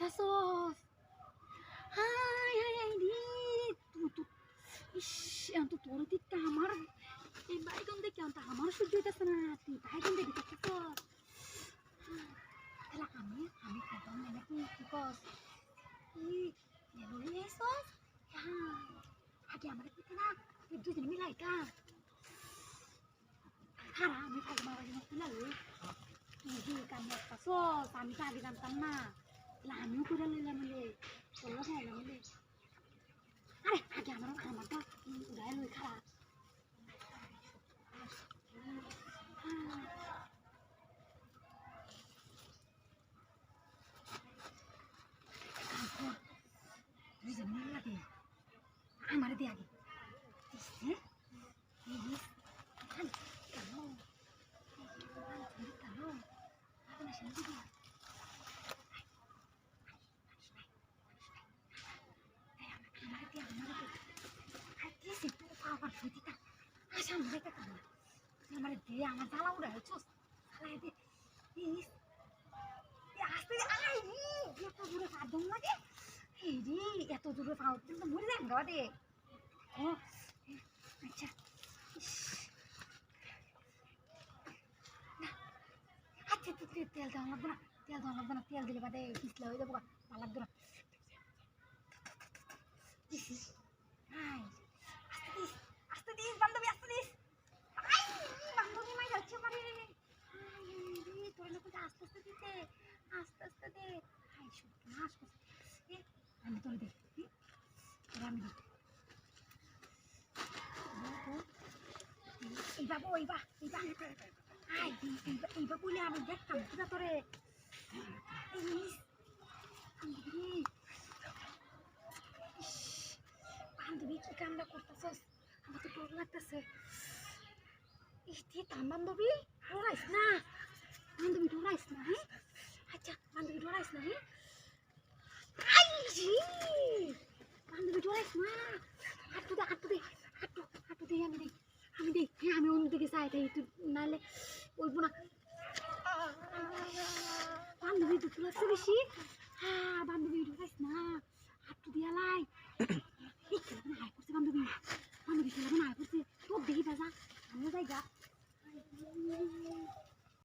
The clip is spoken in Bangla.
করতাছস? হাই হাই হাই রে, ইস তো তোর দিকটা আমার এই বাইগন দেখে তো আমার সহ্য হইতেছে না, তুই বাইগন দেখে করতাছস? তাহলে আমি খাইতাম না নাকি? কি কস? মেমোরি আইসস? হ্যাঁ, আগে আমার দিতে না, তুই দুজনে মিলাই কা খারা আমি খাইতে মারা জিনিস তুই লাগবে। তুই কাম করতাছস, আমি তো আগে জানতাম না, তাহলে আমিও করে লইলাম তোরা খাইলাম আরে আগে আমারটা উড়াই লই খারা। দুইজন মিলে দে, আমার দে আগে দিচ্ছে কেন কেন আপনি শুনতে দিয়া আমার দিয়ে আমার জ্বালা উড়ে হয়েছোস আসতে এত দূরে পা দম লাগে এই রে, এত দূরে পা উঠতে তো মরে যান গাওয়া দে। ও আচ্ছা আচ্ছা তেল দেওয়া লাগবে না, তেল দেওয়া লাগবে না, তেল দিলে বাদে পিছলে হয়ে যাবো ভালো লাগবে না। আস্তে দিস বান্ধবী, আস্তে দিস বান্ধবী মাই যাচ্ছে পারে তোর লোক আস্তে আস্তে দিতে, আস্তে আস্তে দে। হাই সব আমি তোর দে আমি দে এইবা এইবা এইবা এইবা বলে আমি দেখতাম পুরা তোরে বান্ধবী কি কামটা করতেছস? আমার তো ডর লাগতেছে। বান্ধবী ডরাইস না, বান্ধবী ডরাইস না, হ্যাঁ আচ্ছা বান্ধবী ডরাইস না, হ্যাঁ বান্ধবী ডরাইস না, হাঁটু দে হাঁটু দে হাঁটু দে আমি দে হ্যাঁ আমি অন্যদিকে চাই তাই তুই নাহলে বলবো না। বান্ধবী দুটো লাগছে বেশি, হ্যাঁ বান্ধবী ডরাইস না, হাঁটু দিয়া লাই